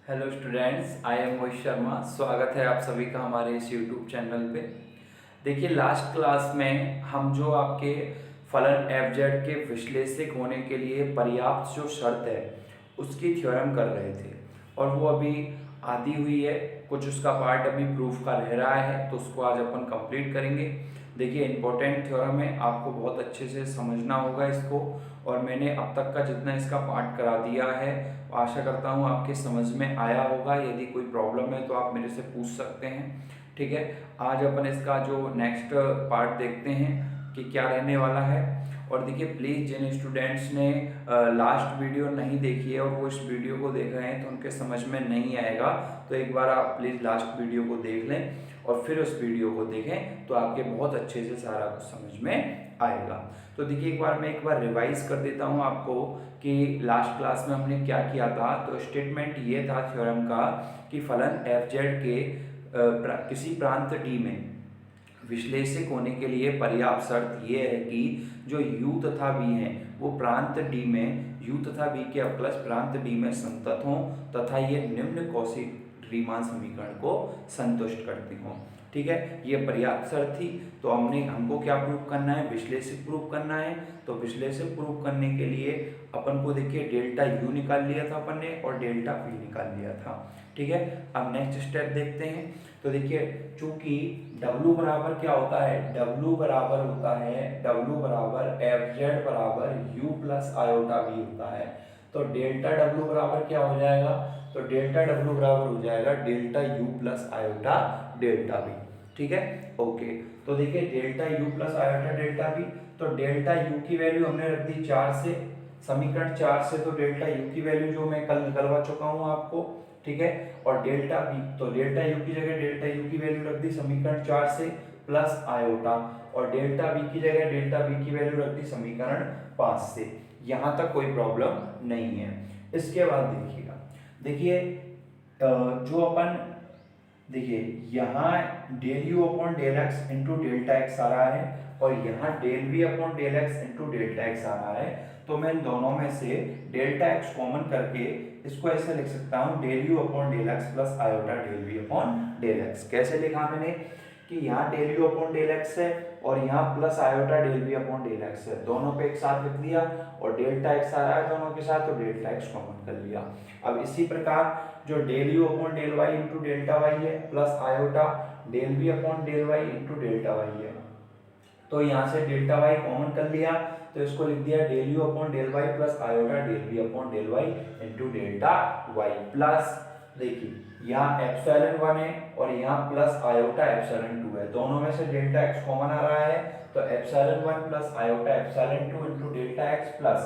Hello students, I am Mohit Sharma. स्वागत है आप सभी का हमारे इस यूट्यूब चैनल पे। देखिए, लास्ट क्लास में हम जो आपके फलन एफ जेड के विश्लेषक होने के लिए पर्याप्त जो शर्त है उसकी थ्योरम कर रहे थे और वो अभी आधी हुई है। कुछ उसका पार्ट अभी प्रूफ का रह रहा है तो उसको आज अपन कंप्लीट करेंगे। देखिए, इंपॉर्टेंट थ्योरम है, आपको बहुत अच्छे से समझना होगा इसको। और मैंने अब तक का जितना इसका पार्ट करा दिया है, आशा करता हूँ आपके समझ में आया होगा। यदि कोई प्रॉब्लम है तो आप मेरे से पूछ सकते हैं। ठीक है, आज अपन इसका जो नेक्स्ट पार्ट देखते हैं कि क्या रहने वाला है। और देखिए, प्लीज़ जिन स्टूडेंट्स ने लास्ट वीडियो नहीं देखी है और वो इस वीडियो को देख रहे हैं तो उनके समझ में नहीं आएगा, तो एक बार आप प्लीज़ लास्ट वीडियो को देख लें और फिर उस वीडियो को देखें तो आपके बहुत अच्छे से सारा कुछ समझ में आएगा। तो देखिए, एक बार रिवाइज कर देता हूँ आपको कि लास्ट क्लास में हमने क्या किया था। तो स्टेटमेंट ये था थ्योरम का कि फलन एफ जेड के किसी प्रांत डी में विश्लेषक होने के लिए पर्याप्त शर्त यह है कि जो u तथा v हैं वो प्रांत d में u तथा v के अवकलज प्रांत d में संतत हों तथा ये निम्न कौशी रीमान समीकरण को संतुष्ट करते हों। ठीक है, ये पर्याप्त शर्त थी। तो हमको क्या प्रूव करना है? विश्लेषक प्रूव करना है। तो विश्लेषक प्रूव करने के लिए अपन को देखिए डेल्टा u निकाल लिया था अपन ने और डेल्टा v निकाल लिया था। ठीक है, अब नेक्स्ट स्टेप देखते हैं। तो देखिए, चूंकि W बराबर क्या होता है? W बराबर होता है W बराबर एफ जेड बराबर u प्लस आयोटा v होता है। तो डेल्टा W बराबर क्या हो जाएगा? तो डेल्टा W बराबर हो जाएगा delta u plus iota delta v। ठीक है, ओके। तो देखिए, delta u plus iota delta v, तो डेल्टा u की वैल्यू हमने रख दी 4 से, समीकरण 4 से। तो डेल्टा u की वैल्यू जो मैं कल निकलवा चुका हूँ आपको। ठीक है, और डेल्टा v, तो डेल्टा u की जगह डेल्टा u की वैल्यू रख दी समीकरण 4 से प्लस आयोटा, और डेल्टा v की जगह डेल्टा v की वैल्यू रख दी समीकरण 5 से। यहां तक कोई प्रॉब्लम नहीं है। इसके बाद देखिएगा, देखिए जो अपन देखिए यहाँ del you upon del x into delta x आ रहा है और यहाँ del we upon del x into delta x आ रहा है। तो मैं इन दोनों में से डेल्टा एक्स कॉमन करके इसको ऐसे लिख सकता हूँ del you upon del x plus iota del we upon del X. कैसे लिखा मैंने कि यहाँ del you upon del X है और यहाँ plus iota del we upon del X है, दोनों पे एक साथ लिख दिया और डेल्टा एक्स आ रहा है दोनों के साथ तो डेल्टा एक्स कॉमन कर लिया। अब इसी प्रकार जो del you upon del Y into delta y है plus iota del we upon del Y into delta y है, तो यहाँ से डेल्टा वाई कॉमन कर लिया तो इसको लिख दिया del you upon del Y plus iota del we upon del Y into delta Y plus, देखिए यहाँ एप्सिलॉन 1 है और यहाँ प्लस आयोटा एप्सिलॉन 2 है, दोनों में से डेल्टा एक्स कॉमन आ रहा है तो epsilon 1 plus iota epsilon 2 into delta x plus,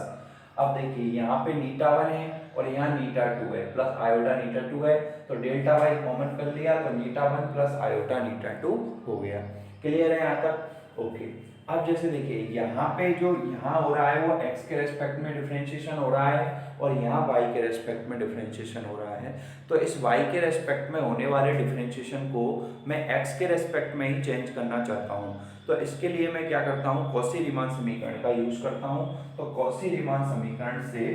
अब देखिए यहाँ पे नीटा 1 है और यहाँ नीटा 2 है प्लस आयोटा नीटा 2 है, तो डेल्टा वाई कॉमन कर लिया तो नीटा 1 प्लस आयोटा नीटा 2 हो गया। क्लियर है यहाँ तक? ओके। अब जैसे देखिए यहाँ पे जो यहाँ हो रहा है वो x के रेस्पेक्ट में डिफरेंशिएशन हो रहा है और यहाँ y के रेस्पेक्ट में डिफरेंशिएशन हो रहा है, तो इस y के रेस्पेक्ट में होने वाले डिफरेंशिएशन को मैं x के रेस्पेक्ट में ही चेंज करना चाहता हूँ। तो इसके लिए मैं क्या करता हूँ, कॉची रीमान समीकरण का यूज करता हूँ। तो कॉची रीमान समीकरण से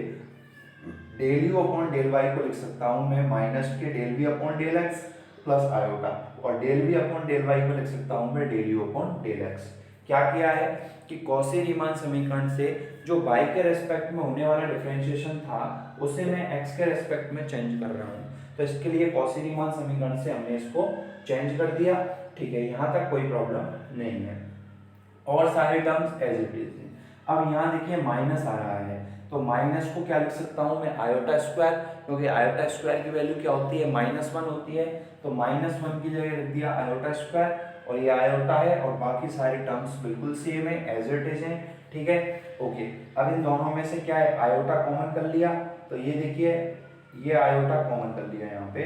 del you upon del y को लिख सकता हूँ मैं माइनस के del we upon del x plus iota, और del we upon del y को लिख सकता हूँ मैं del you upon del x. क्या किया है कि कॉची रीमान समीकरण से जो y के रेस्पेक्ट में होने वाला डिफरेंशिएशन था उसे मैं x के रेस्पेक्ट में चेंज कर रहा हूँ। तो इसके लिए कॉची रीमान समीकरण से हमने इसको चेंज कर दिया। ठीक है, यहाँ तक कोई प्रॉब्लम नहीं है और सारे टर्म्स एज इट इज हैं। अब यहाँ देखिए माइनस आ रहा है तो माइनस को क्या लिख सकता हूँ मैं, आयोटा स्क्वायर, क्योंकि आयोटा स्क्वायर की वैल्यू क्या होती है, -1 होती है, तो -1 की जगह लिख दिया आयोटा स्क्वायर और ये आयोटा है और बाकी सारे टर्म्स बिल्कुल सेम है, एज इट इज है। ठीक है, ओके। अब इन दोनों में से क्या है, आयोटा कॉमन कर लिया, तो ये देखिए ये आयोटा कॉमन कर लिया यहाँ पे,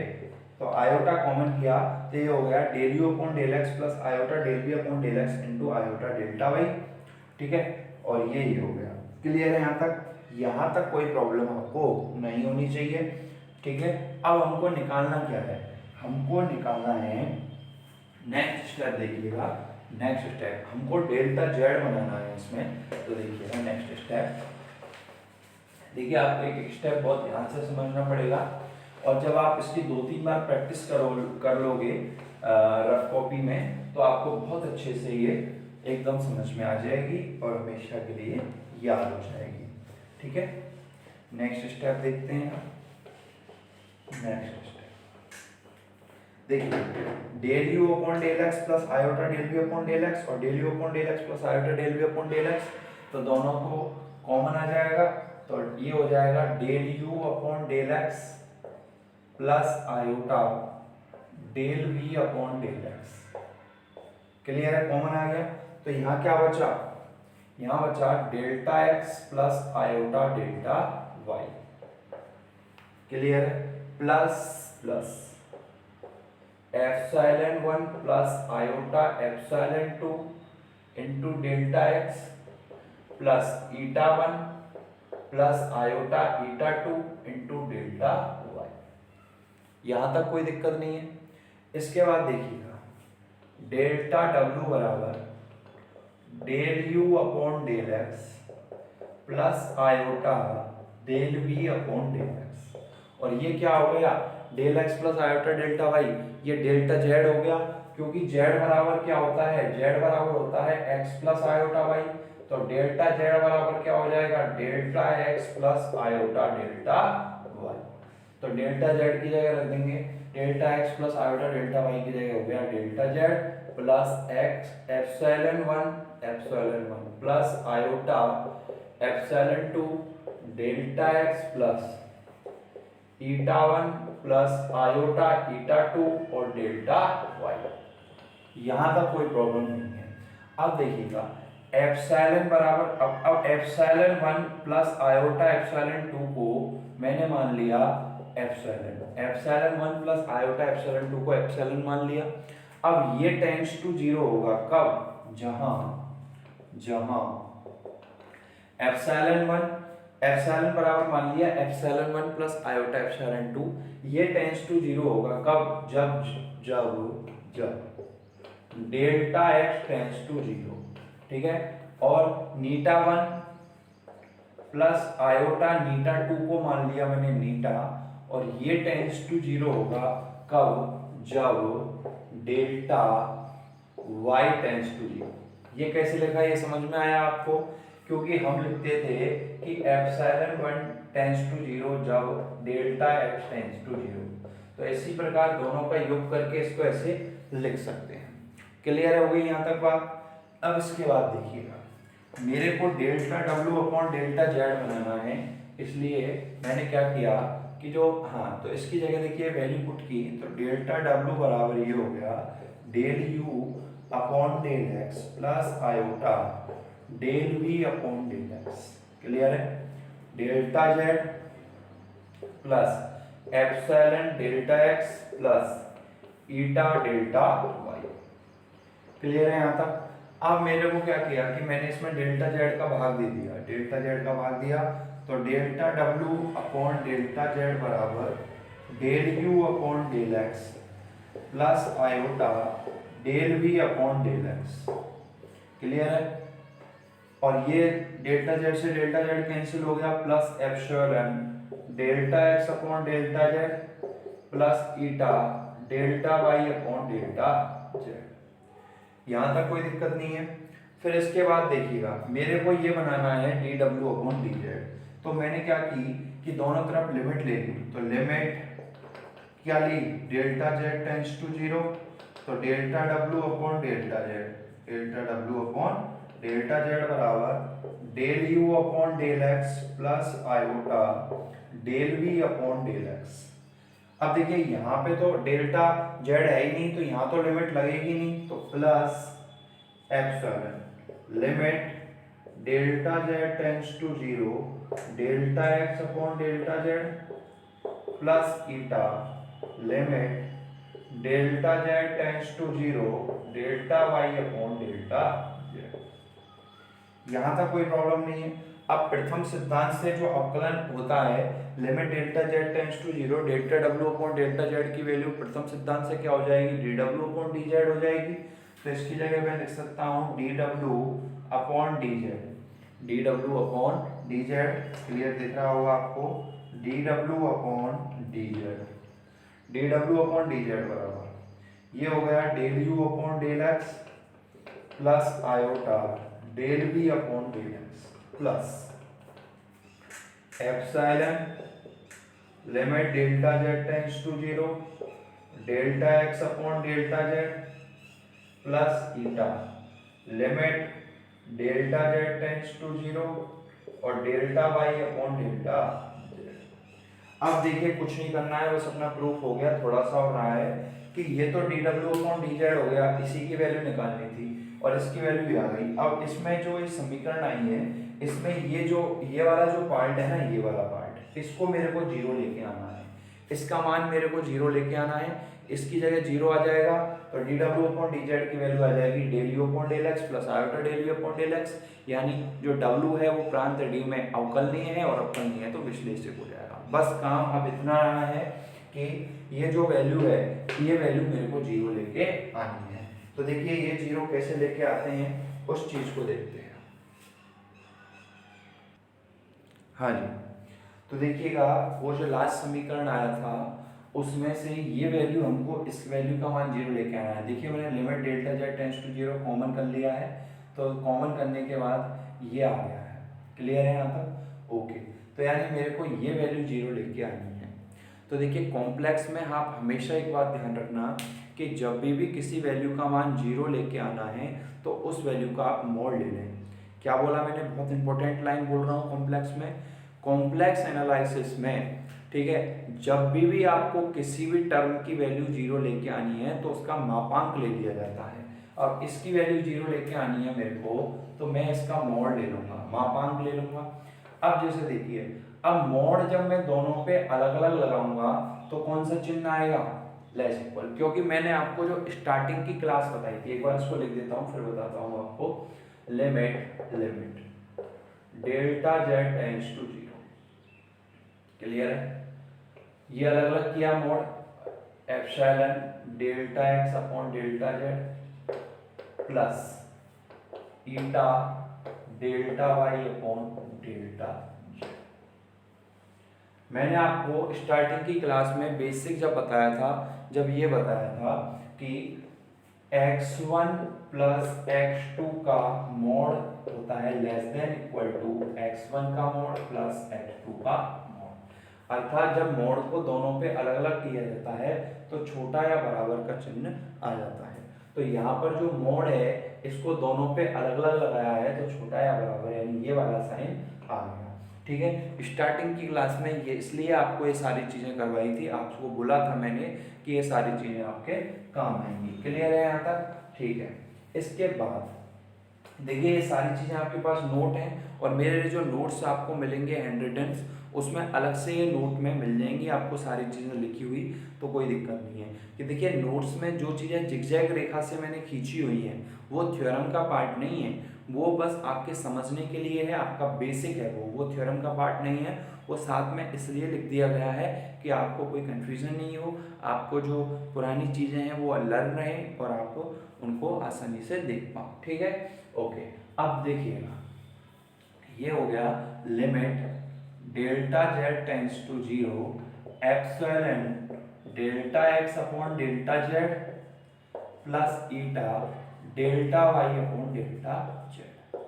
तो आयोटा कॉमन किया तो ये हो गया del you upon del x plus iota del we upon del x into iota delta Y. ठीक है, और ये हो गया। क्लियर है यहाँ तक? यहाँ तक कोई प्रॉब्लम आपको नहीं होनी चाहिए। ठीक है, अब हमको निकालना क्या है, हमको निकालना है नेक्स्ट स्टेप। देखिएगा नेक्स्ट स्टेप हमको डेल्टा जेड बनाना है इसमें। तो देखिएगा नेक्स्ट स्टेप, देखिए आपको एक स्टेप बहुत ध्यान से समझना पड़ेगा। और जब आप इसकी 2-3 बार प्रैक्टिस कर लोगे रफ कॉपी में, तो आपको बहुत अच्छे से ये एकदम समझ में आ जाएगी और हमेशा के लिए याद हो जाएगी। ठीक है, नेक्स्ट स्टेप देखते हैं। नेक्स्ट स्टेप देखिए, del you upon del x plus iota del B upon del x और del you upon del x plus iota del B upon del x, तो दोनों को कॉमन आ जाएगा, तो ये हो जाएगा del you upon del x plus iota del B upon del x. Clear है, कॉमन आ गया। तो यहाँ क्या बचा, यहाँ बचा delta x plus iota delta Y. Clear है, plus plus epsilon 1 plus iota epsilon 2 into delta x plus eta 1 plus iota eta 2 into delta y. यहां तक कोई दिक्कत नहीं है। इसके बाद देखिएगा, डेल्टा डब्ल्यू बराबर del you upon del x plus iota del B upon del x, और ये क्या हो गया, del x plus iota delta Y, ये डेल्टा जेड हो गया, क्योंकि जेड बराबर क्या होता है, जेड बराबर होता है एक्स प्लस आयोटा वाई, तो डेल्टा जेड बराबर क्या हो जाएगा, delta x plus iota delta Y. तो डेल्टा जेड की जगह रख देंगे delta x plus iota delta Y की जगह हो गया delta Z plus X epsilon 1 plus iota epsilon 2 delta x plus eta 1 plus iota eta 2 और डेल्टा वाई। यहां तक कोई प्रॉब्लम नहीं है। अब देखिएगा, एप्सिलॉन बराबर, अब एप्सिलॉन 1 प्लस आयोटा एप्सिलॉन 2 को मैंने मान लिया एप्सिलॉन 1 प्लस आयोटा एप्सिलॉन 2 को एप्सिलॉन मान लिया। अब ये टेंड्स टू 0 होगा, कब, जहां एप्सिलॉन बराबर मान लिया एप्सिलॉन 1 प्लस आयोटा एप्सिलॉन 2, ये टेंड्स टू 0 होगा, कब, जब डेल्टा एक्स टेंड्स टू 0। ठीक है, और नीटा 1 प्लस आयोटा नीटा 2 को मान लिया मैंने नीटा, और ये टेंड्स टू 0 होगा, कब, जब डेल्टा y टेंड्स टू 0। ये कैसे लिखा, ये समझ में आया आपको, क्योंकि हम लिखते थे कि एप्सिलॉन 1 टेंड्स टू 0 जब डेल्टा x टेंड्स टू 0, तो इसी प्रकार दोनों का योग करके इसको ऐसे लिख सकते हैं। क्लियर हो गई यहाँ तक बात। अब इसके बाद देखिएगा, मेरे को delta W upon delta Z बनाना है, इसलिए मैंने क्या किया कि जो, हाँ, तो इसकी जगह देखिए वैल्यू पुट की, तो डेल्टा डब्ल्यू बराबर ये हो गया del you upon del x plus iota del we upon del x. Clear है, delta Z plus epsilon delta x plus eta delta Y. Clear है यहाँ तक। अब मेरे को क्या किया कि मैंने इसमें डेल्टा जेड का भाग दे दिया, डेल्टा जेड का भाग दिया, तो delta W upon delta Z बराबर del you upon del x plus iota del we upon del x. Clear है, और ये डेल्टा जेड से डेल्टा जेड कैंसिल हो गया, plus epsilon delta X upon delta Z plus eta delta Y upon delta Z. यहां तक कोई दिक्कत नहीं है। फिर इसके बाद देखिएगा, मेरे को ये बनाना है D W upon D Z, तो मैंने क्या की कि दोनों तरफ लिमिट ले ली, तो लिमिट क्या ली, डेल्टा जेड टेंड्स टू 0, तो delta W upon delta Z, delta W upon delta Z बराबर del you upon del x plus iota del we upon del X. अब देखिए यहाँ पे तो डेल्टा जेड है ही नहीं, तो यहाँ तो लिमिट लगेगी नहीं, तो plus epsilon limit delta Z tends to 0 delta X upon delta Z plus eta limit delta Z tends to 0 delta Y upon delta Z. यहाँ तक कोई प्रॉब्लम नहीं है। अब प्रथम सिद्धांत से जो अवकलन होता है, limit delta Z tends to 0 delta W upon delta Z की वैल्यू प्रथम सिद्धांत से क्या हो जाएगी, D W upon D Z हो जाएगी। तो इसकी जगह मैं लिख सकता हूँ D W upon D Z, D W upon D Z. Clear दिख रहा होगा आपको, D W upon D Z. D W upon D Z बराबर ये हो गया del you upon del x plus iota del B upon del x plus epsilon limit delta Z tends to zero delta X upon delta Z plus eta limit delta Z tends to zero और delta Y upon delta Z. अब देखिए कुछ नहीं करना है, बस अपना proof हो गया, थोड़ा सा हो रहा है कि ये तो D W upon D Z हो गया, इसी की वैल्यू निकालनी थी और इसकी वैल्यू भी आ गई। अब इसमें जो ये समीकरण आई है इसमें ये वाला जो पार्ट है ना, ये वाला पार्ट, इसको मेरे को जीरो लेके आना है, इसका मान मेरे को जीरो लेके आना है। इसकी जगह जीरो आ जाएगा तो D W upon D Z की वैल्यू आ जाएगी del you upon del x plus iota del you upon del X, यानी जो डब्ल्यू है वो प्रांत डी में अवकलनीय है और अवकलनीय है तो विश्लेषक हो जाएगा। बस काम अब इतना रहा है कि ये जो वैल्यू है ये वैल्यू मेरे को जीरो लेके आनी है। तो देखिए ये जीरो कैसे लेके आते हैं उस चीज को देखते हैं। हाँ जी, तो देखिएगा वो जो लास्ट समीकरण आया था उसमें से ये वैल्यू हमको इस वैल्यू का मान जीरो लेके आना है। देखिए मैंने limit delta Z tends to zero common कर लिया है, तो कॉमन करने के बाद ये आ गया है। क्लियर है यहाँ तक? ओके, तो यानी मेरे को ये वैल्यू जीरो लेके आनी है। तो देखिए कॉम्प्लेक्स में आप हमेशा एक बात ध्यान रखना कि जब भी किसी वैल्यू का मान जीरो लेके आना है तो उस वैल्यू का आप मोड ले लें। क्या बोला मैंने? बहुत इंपॉर्टेंट लाइन बोल रहा हूँ कॉम्प्लेक्स में। कॉम्प्लेक्स एनालिसिस में, ठीक है, जब भी आपको किसी भी टर्म की वैल्यू जीरो लेके आनी है तो उसका मापांक ले लिया जाता है। अब इसकी वैल्यू जीरो लेके आनी है मेरे को, तो मैं इसका मोड ले लूंगा, मापांक ले लूंगा। अब जैसे देखिए, अब मोड जब मैं दोनों पे अलग अलग लगाऊंगा तो कौन सा चिन्ह आएगा? लेस इक्वल, क्योंकि मैंने आपको जो स्टार्टिंग की क्लास बताई थी, एक बार इसको लिख देता हूँ फिर बताता हूँ आपको। Limit delta Z tends to zero. Clear है? ये अलग अलग किया mod, epsilon delta X upon delta Z plus eta delta Y upon delta Z. मैंने आपको स्टार्टिंग की क्लास में बेसिक जब बताया था, जब ये बताया था कि x1 प्लस x2 का मोड होता है less than equal to x1 का मोड प्लस x2 का मोड। अर्थात जब मोड को दोनों पे अलग अलग किया जाता है तो छोटा या बराबर का चिन्ह आ जाता है। तो यहाँ पर जो मोड है इसको दोनों पे अलग अलग लगाया है तो छोटा या बराबर यानी ये वाला साइन आ गया। ठीक है, स्टार्टिंग की क्लास में ये इसलिए आपको ये सारी चीजें करवाई थी, आपको बोला था मैंने कि ये सारी चीजें आपके काम आएंगी। क्लियर है यहाँ तक? ठीक है, इसके बाद देखिए ये सारी चीजें आपके पास नोट हैं और मेरे जो नोट्स आपको मिलेंगे हैंड रिटन्स, उसमें अलग से ये नोट में मिल जाएंगी आपको सारी चीज़ें लिखी हुई, तो कोई दिक्कत नहीं है। कि देखिए नोट्स में जो चीज़ें जिगजैग रेखा से मैंने खींची हुई हैं वो थ्योरम का पार्ट नहीं है, वो बस आपके समझने के लिए है, आपका बेसिक है वो थ्योरम का पार्ट नहीं है। वो साथ में इसलिए लिख दिया गया है कि आपको कोई कन्फ्यूजन नहीं हो, आपको जो पुरानी चीज़ें हैं वो लर्न रहें और आप उनको आसानी से देख पाओ। ठीक है, ओके। अब देखिएगा ये हो गया limit delta Z tends to zero epsilon delta X upon delta Z plus eta delta Y upon delta Z.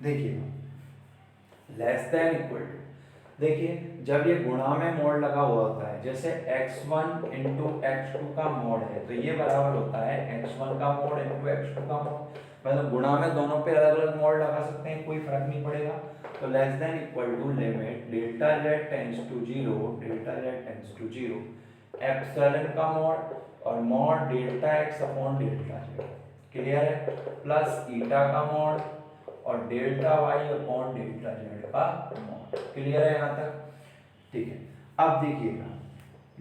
देखिए लेस देन इक्वल टू, देखिए जब ये गुणा में मोड लगा हुआ होता है, जैसे x1 इंटू x2 का मोड है तो ये बराबर होता है x1 का मोड इंटू x2 का मोड। मतलब गुणा में दोनों पे अलग अलग मोड लगा सकते हैं, कोई फर्क नहीं पड़ेगा। तो less than equal to limit delta Z tends to zero delta Z tends to zero epsilon का मोड और mod delta X upon delta Z. Clear है? प्लस ईटा का मोड और delta Y upon delta Z का mod. Clear है यहाँ तक? ठीक है, अब देखिएगा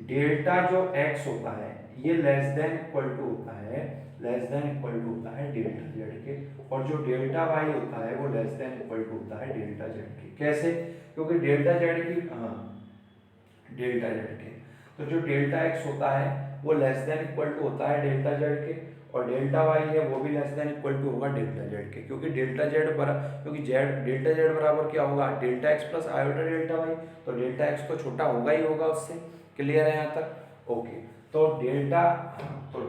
डेल्टा जो x होता है ये लेस देन इक्वल टू होता है, लेस देन इक्वल टू होता है डेल्टा जेड के, और जो डेल्टा वाई होता है वो लेस देन इक्वल टू होता है डेल्टा जेड के। कैसे? क्योंकि डेल्टा जेड की डेल्टा जेड के, तो जो डेल्टा एक्स होता है वो लेस देन इक्वल टू होता है डेल्टा जेड के, और डेल्टा वाई है वो भी लेस देन इक्वल टू होगा डेल्टा जेड के। क्योंकि डेल्टा जेड क्योंकि डेल्टा जेड बराबर क्या होगा? Delta x plus iota delta Y, तो डेल्टा एक्स तो छोटा होगा ही होगा उससे। क्लियर है यहाँ तक? ओके, तो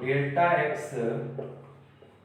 delta X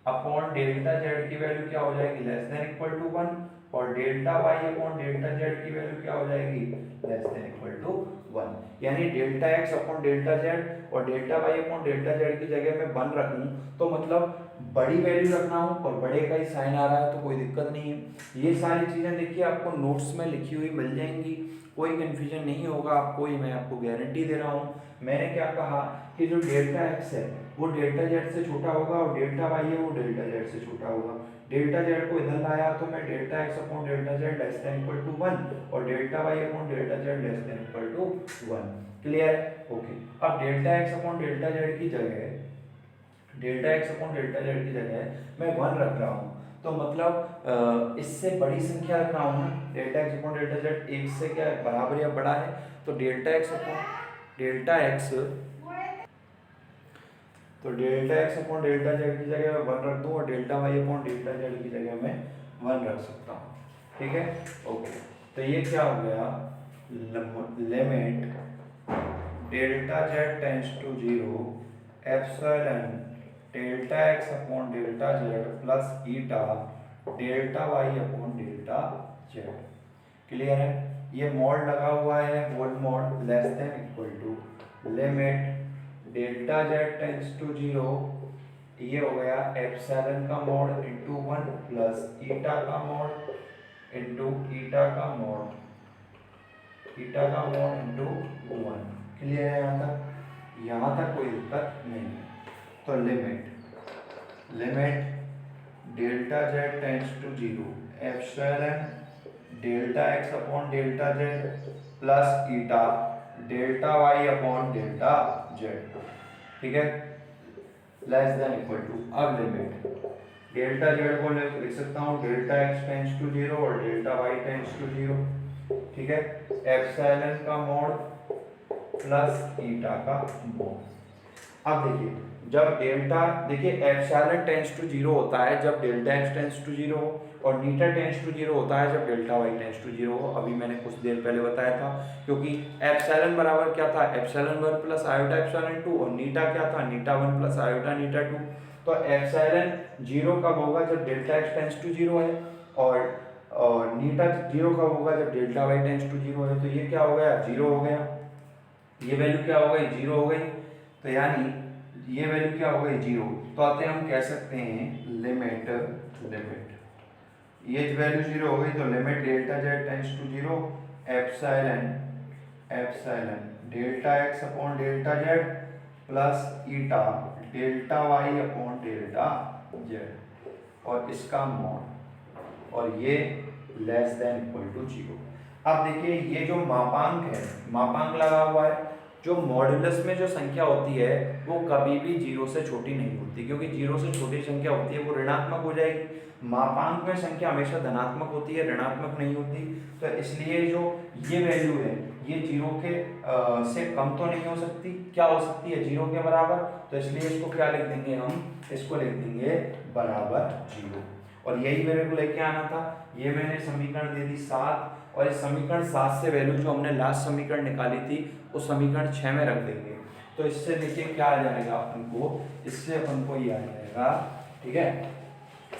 upon delta Z की वैल्यू क्या हो जाएगी, लेस देन इक्वल टू 1, और delta Y upon delta Z की वैल्यू क्या हो जाएगी, लेस देन इक्वल टू 1। यानी delta X upon delta Z और delta Y upon delta Z की जगह मैं 1 रखूं तो मतलब बड़ी वैल्यू रखना हूं और बड़े का ही साइन आ रहा है तो कोई दिक्कत नहीं है। ये सारी चीजें देखिए आपको नोट्स में लिखी हुई मिल जाएंगी, कोई कंफ्यूजन नहीं होगा आपको, ये मैं आपको गारंटी दे रहा हूँ। मैंने क्या कहा कि जो डेल्टा एक्स है वो डेल्टा जेड से छोटा होगा और डेल्टा वाई है वो डेल्टा जेड से छोटा होगा। डेल्टा जेड को इधर लाया तो मैं delta X upon delta Z less than equal to 1 और delta Y upon delta Z less than equal to 1। Clear है? ओके, अब delta X upon delta Z की जगह मैं 1 रख रहा हूँ तो मतलब इससे बड़ी संख्या रख रहा हूँ ना, delta X upon delta Z 1 से क्या बराबर या बड़ा है, तो delta X upon delta X upon delta Z की जगह मैं 1 रख दूँ और delta Y upon delta Z की जगह मैं 1 रख सकता हूँ। ठीक है? ओके, तो ये क्या हो गया, limit delta Z tends to 0 epsilon delta X upon delta Z plus eta delta Y upon delta Z. Clear है? ये मॉड लगा हुआ है, whole mod less than equal to limit delta Z tends to 0, ये हो गया epsilon का mod into 1 plus eta का मॉड इनटू ईटा का मॉड इनटू 1। क्लियर है यहाँ तक? यहाँ तक कोई दिक्कत नहीं है। तो limit delta Z tends to 0 epsilon delta X upon delta Z plus eta delta Y upon delta Z. ठीक है? लेस देन इक्वल टू, अब लिमिट डेल्टा जेड को लिख सकता हूँ डेल्टा एक्स टेंड्स टू 0 और डेल्टा वाई टेंड्स टू 0। ठीक है? एप्सिलॉन का मॉड प्लस ईटा का मॉड। अब देखिए जब देखिए एप्सिलॉन टेंड्स टू 0 होता है जब डेल्टा एक्स टेंड्स टू 0 हो और नीटा टेंड्स टू 0 होता है जब डेल्टा वाई टेंड्स टू 0 हो। अभी मैंने कुछ देर पहले बताया था, क्योंकि एप्सिलॉन बराबर क्या था, एप्सिलॉन 1 प्लस आयोटा एप्सिलॉन 2 और नीटा क्या था, नीटा 1 प्लस आयोटा नीटा 2। तो एप्सिलॉन 0 कब होगा, जब डेल्टा एक्स टेंड्स टू 0 है और नीटा 0 कब होगा, जब डेल्टा वाई टेंड्स टू 0 है। तो ये क्या हो गया, 0 हो गया, ये वैल्यू क्या हो गई, 0 हो गई। तो यानी ये वैल्यू क्या हो गई, 0। तो आते हम कह सकते हैं लिमिट ये वैल्यू 0 हो गई तो limit delta Z tends to 0 epsilon delta X upon delta Z plus eta delta Y upon delta Z और इसका मॉड और ये लेस देन इक्वल टू 0। अब देखिए ये जो मापांक है, मापांक लगा हुआ है, जो मॉड्यूलस में जो संख्या होती है वो कभी भी 0 से छोटी नहीं होती, क्योंकि 0 से छोटी संख्या होती है वो ऋणात्मक हो जाएगी। मापांक में संख्या हमेशा धनात्मक होती है, ऋणात्मक नहीं होती। तो इसलिए जो ये वैल्यू है ये 0 के से कम तो नहीं हो सकती, क्या हो सकती है, 0 के बराबर। तो इसलिए इसको क्या लिख देंगे हम, इसको लिख देंगे बराबर 0। और यही मेरे को लेके आना था, ये मैंने समीकरण दे दी 7 और इस समीकरण 7 से वैल्यू जो हमने लास्ट समीकरण निकाली थी उस समीकरण 6 में रख देंगे। तो इससे देखिए क्या आ जाएगा अपन को, इससे अपन को ये आ जाएगा, ठीक है,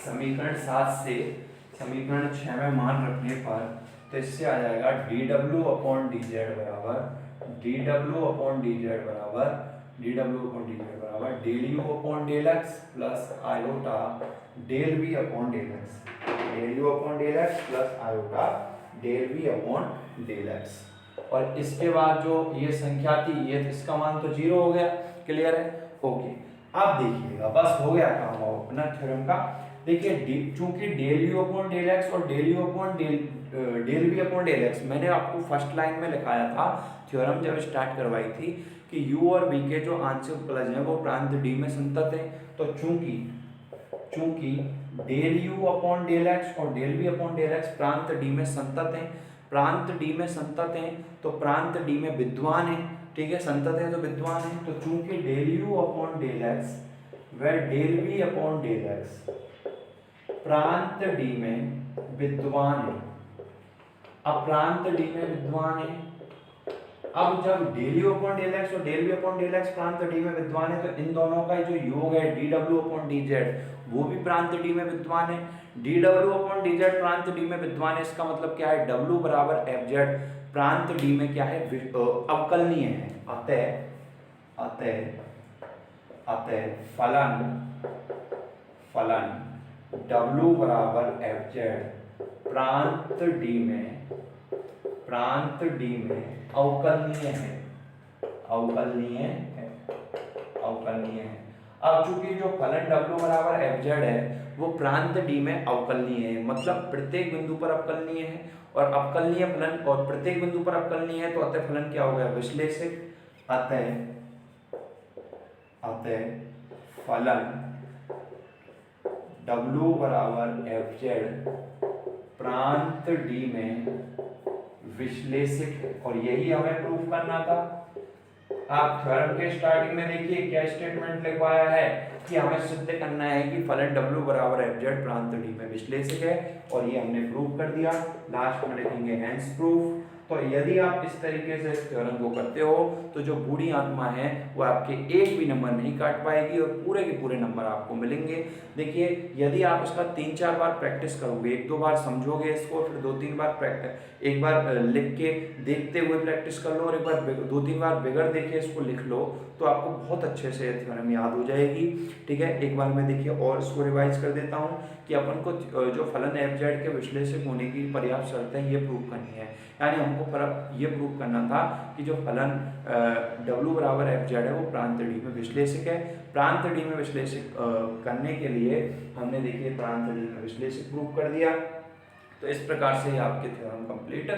समीकरण 7 से समीकरण 6 में मान रखने पर तो इससे आ जाएगा dw अपॉन dz बराबर del u upon del x plus iota del v upon del x, del u upon del x plus iota del v upon del x। और इसके बाद जो ये संख्या थी ये इसका मान तो 0 हो गया। क्लियर है? ओके, अब देखिएगा बस हो गया काम अपना थ्योरम का। देखिए चूंकि del u upon del x और del u upon del v upon del x मैंने आपको फर्स्ट लाइन में लिखाया था थ्योरम जब स्टार्ट करवाई थी कि u और v के जो आंशिक उपलज हैं वो प्रांत d में संतत हैं। तो चूंकि del u upon del x और del v upon del x प्रांत d में संतत हैं, प्रांत d में संतत हैं तो प्रांत d में विद्यमान है, ठीक है, संतत है तो विद्यमान है। तो चूंकि del u upon del x व del v upon del x प्रांत d में विद्यमान है, अब प्रांत d में विद्यमान है, अब जब del you upon del x और del B upon del X प्रांत डी में विद्यमान है, तो इन दोनों का जो योग है D W upon D Z वो भी प्रांत डी में विद्यमान है। D W upon D Z प्रांत डी में विद्यमान है, इसका मतलब क्या है, डब्ल्यू बराबर एफ जेड प्रांत डी में क्या है, अवकलनीय है। अतः अतः अतः फलन डब्ल्यू बराबर एफ जेड प्रांत डी में अवकलनीय है, अवकलनीय है, अवकलनीय है। अब चूंकि जो फलन W बराबर एफ जेड है वो प्रांत D में अवकलनीय है, मतलब प्रत्येक बिंदु पर अवकलनीय है, और अवकलनीय फलन और प्रत्येक बिंदु पर अवकलनीय है, तो अतः फलन क्या हो गया, विश्लेषक। अतः फलन W बराबर एफ जेड प्रांत D में विश्लेषक है, और यही हमें प्रूफ करना था। आप थ्योरम के स्टार्टिंग में देखिए क्या स्टेटमेंट लिखवाया है कि हमें सिद्ध करना है कि फलन W बराबर एफ जेड प्रांत D में विश्लेषक है, और ये हमने प्रूव कर दिया। लास्ट में लिखेंगे हेंस प्रूफ। तो यदि आप इस तरीके से इस थ्योरम को करते हो तो जो बूढ़ी आत्मा है वो आपके एक भी नंबर नहीं काट पाएगी और पूरे के पूरे नंबर आपको मिलेंगे। देखिए यदि आप इसका 3-4 बार प्रैक्टिस करोगे, 1-2 बार समझोगे इसको, फिर 2-3 बार एक बार लिख के देखते हुए प्रैक्टिस कर लो, और एक बार 2-3 बार बगैर देखे इसको लिख लो, तो आपको बहुत अच्छे से थ्योरम याद हो जाएगी। ठीक है, एक बार मैं देखिए और इसको रिवाइज कर देता हूँ कि अपन को जो फलन एफ जेड के विश्लेषक होने की पर्याप्त शर्त है ये प्रूव करनी है। यानी हमको ये प्रूव करना था कि जो फलन W बराबर एफ जेड है वो प्रांत डी में विश्लेषक है। प्रांत डी में विश्लेषक करने के लिए हमने देखिए प्रांत डी में विश्लेषक प्रूव कर दिया। तो इस प्रकार से आपकी थ्योरम कंप्लीट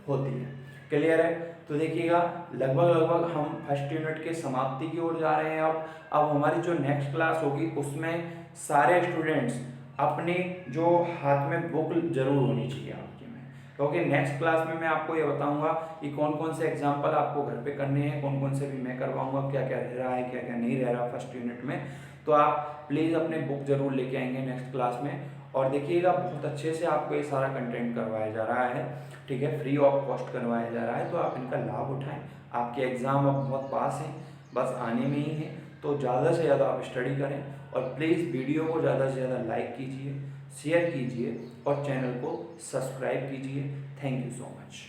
होती है। क्लियर है? तो देखिएगा लगभग हम फर्स्ट यूनिट के समाप्ति की ओर जा रहे हैं। अब हमारी जो नेक्स्ट क्लास होगी उसमें सारे स्टूडेंट्स अपने जो हाथ में बुक जरूर होनी चाहिए आपके में, क्योंकि नेक्स्ट क्लास में मैं आपको ये बताऊंगा कि कौन कौन से एग्जाम्पल आपको घर पे करने हैं, कौन कौन से भी मैं करवाऊंगा, क्या क्या रह रहा है क्या क्या नहीं रह रहा फर्स्ट यूनिट में। तो आप प्लीज़ अपने बुक जरूर लेके आएंगे नेक्स्ट क्लास में, और देखिएगा बहुत अच्छे से आपको ये सारा कंटेंट करवाया जा रहा है। ठीक है, फ्री ऑफ कॉस्ट करवाया जा रहा है, तो आप इनका लाभ उठाएं। आपके एग्ज़ाम अब बहुत पास हैं, बस आने में ही है, तो ज़्यादा से ज़्यादा आप स्टडी करें, और प्लीज़ वीडियो को ज़्यादा से ज़्यादा लाइक कीजिए, शेयर कीजिए और चैनल को सब्सक्राइब कीजिए। Thank you so much.